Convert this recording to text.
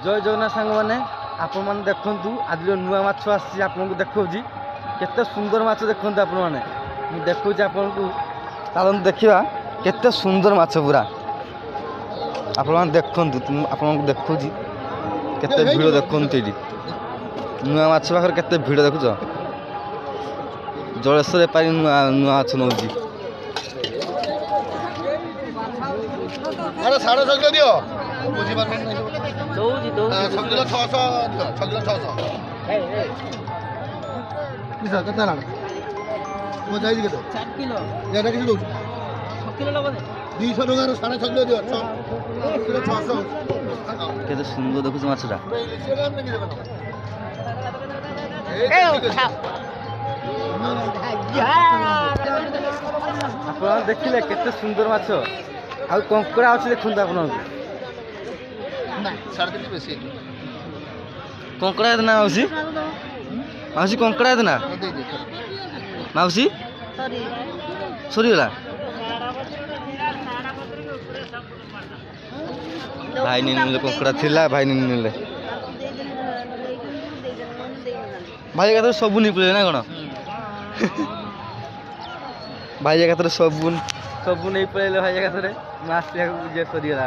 जय जगन्नाथ सांग मैंने आपण मैंने देखु आज नुआ माछ आसी आपको देखा केते सुंदर माछ देखते आपण मैंने मुझे देखा आपन को चलते देखा केते सुंदर माछ पूरा आपण मैंने देखु आपको देखु केते भिड़ देखु नुआ माछ पाखे केते भिड़ देखुच जलेश्वर पारी नुआ नुआ माछ नौ अरे 650 दियो बुझी पार दौजी दौजी 600 दियो 600 किसा कता लाग वो जाई केते 4 किलो याडा किसी दउछ 6 किलो लगो 200 टका 650 दियो 600 केते सुंदर देखुच माछटा आप देखिले केते सुंदर माछ आ कंकड़ा अच्छे देखते आप कंकड़ा ना मौसी मौसी कंकड़ा ना मौसी सरीगला भाई नहीं कंकड़ा थिला भाई नहीं भाई का सब नहीं पड़े ना कौन भाई का सब नहीं पड़े भाई का मास सरीगला